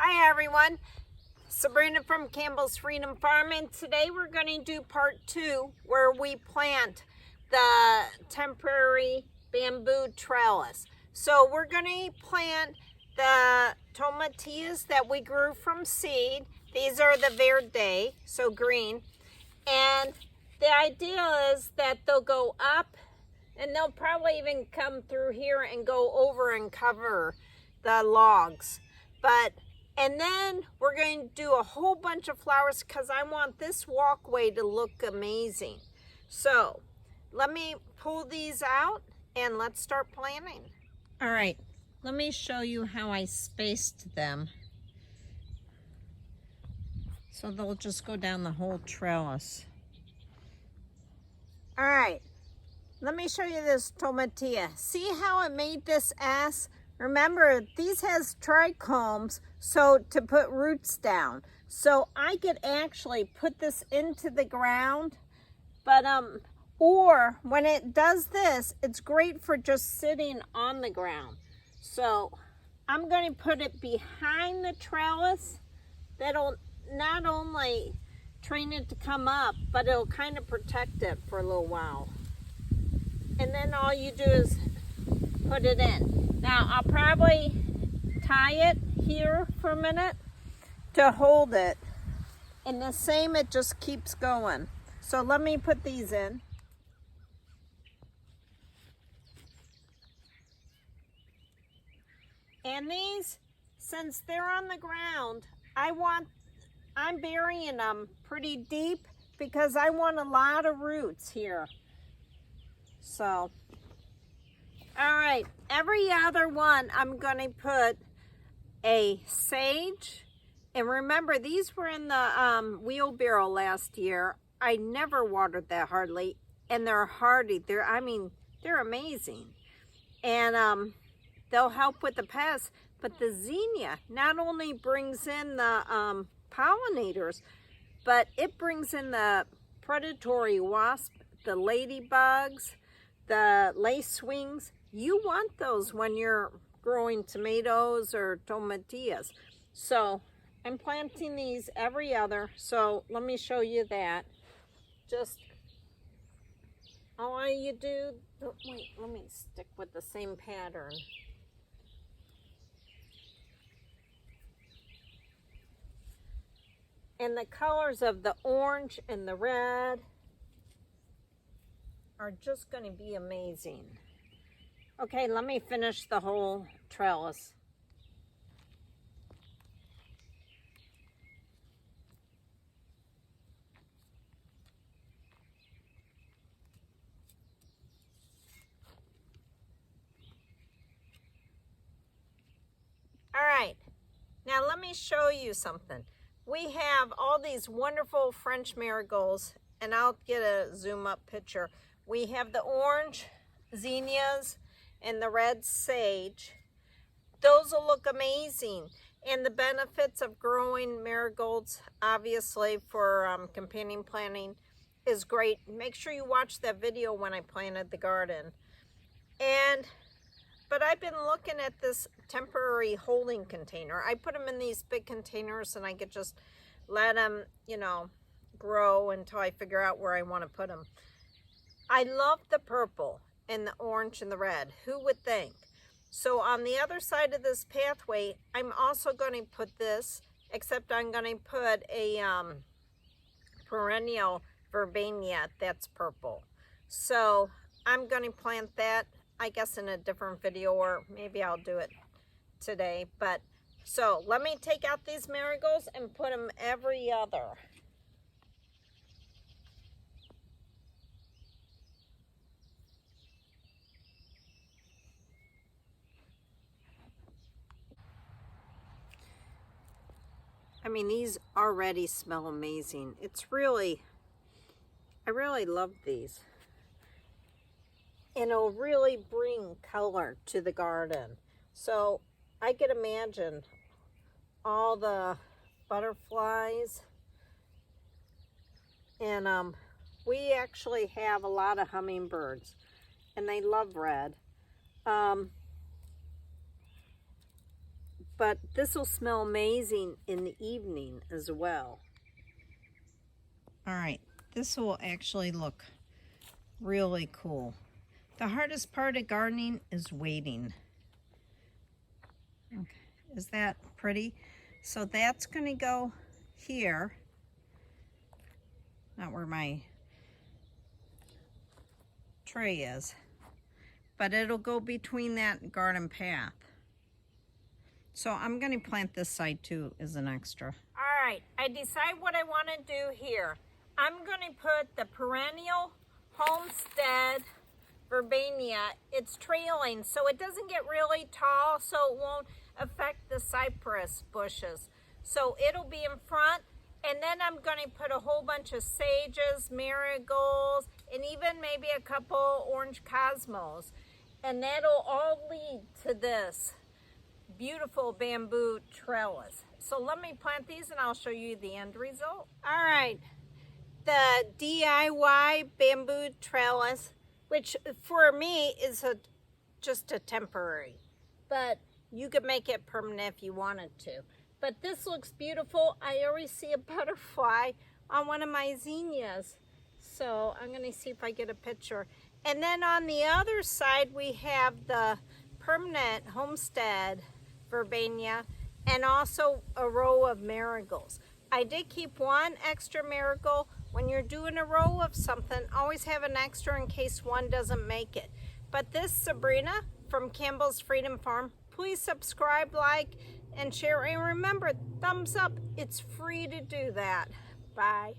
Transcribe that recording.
Hi everyone, Sabrina from Campbell's Freedom Farm, and today we're going to do part 2 where we plant the temporary bamboo trellis. So we're going to plant the tomatillos that we grew from seed. These are the verde, so green, and the idea is that they'll go up and they'll probably even come through here and go over and cover the logs. And then we're going to do a whole bunch of flowers because I want this walkway to look amazing. So let me pull these out and let's start planting. All right, let me show you how I spaced them. So they'll just go down the whole trellis. All right, let me show you this tomatilla. See how it made this S? Remember, these has trichomes, so to put roots down. So I could actually put this into the ground, but or when it does this, it's great for just sitting on the ground. So I'm going to put it behind the trellis. That'll not only train it to come up, but it'll kind of protect it for a little while. And then all you do is put it in. Now I'll probably tie it here for a minute to hold it. And the same, it just keeps going. So let me put these in. And these, since they're on the ground, I'm burying them pretty deep because I want a lot of roots here. So, all right, every other one I'm going to put a sage. And remember, these were in the wheelbarrow last year. I never watered that hardly, and they're hardy. They're amazing. And they'll help with the pests, but the zinnia not only brings in the pollinators, but it brings in the predatory wasp, the ladybugs, the lacewings. You want those when you're growing tomatoes or tomatillas. So I'm planting these every other. So let me show you that. Just all you do, wait, let me stick with the same pattern. And the colors of the orange and the red are just going to be amazing. Okay, let me finish the whole trellis. All right, now let me show you something. We have all these wonderful French marigolds, and I'll get a zoom up picture. We have the orange zinnias and the red sage. Those will look amazing. And the benefits of growing marigolds, obviously, for companion planting is great. Make sure you watch that video when I planted the garden. But I've been looking at this temporary holding container. I put them in these big containers and I could just let them, grow until I figure out where I want to put them. I love the purple and the orange and the red. Who would think? So on the other side of this pathway, I'm also going to put this, except I'm going to put a perennial verbania that's purple. So I'm going to plant that, I guess, in a different video, or maybe I'll do it today. But so let me take out these marigolds and put them every other. I mean, these already smell amazing. I really love these. And it'll really bring color to the garden. So I could imagine all the butterflies. And we actually have a lot of hummingbirds, and they love red. but this will smell amazing in the evening as well. All right, this will actually look really cool. The hardest part of gardening is waiting. Okay. Is that pretty? So that's going to go here. Not where my tray is, but it'll go between that garden path. So I'm going to plant this side too as an extra. All right, I decide what I want to do here. I'm going to put the perennial Homestead Verbania. It's trailing, so it doesn't get really tall, so it won't affect the cypress bushes. So it'll be in front, and then I'm going to put a whole bunch of sages, marigolds, and even maybe a couple orange cosmos. And that'll all lead to this beautiful bamboo trellis. So let me plant these and I'll show you the end result. All right, the DIY bamboo trellis, which for me is just a temporary, but you could make it permanent if you wanted to. But this looks beautiful. I already see a butterfly on one of my zinnias. So I'm gonna see if I get a picture. And then on the other side, we have the permanent Homestead Verbania and also a row of marigolds. I did keep one extra marigold. When you're doing a row of something, always have an extra in case one doesn't make it. But this Sabrina from Campbell's Freedom Farm, please subscribe, like, and share. And remember, thumbs up. It's free to do that. Bye.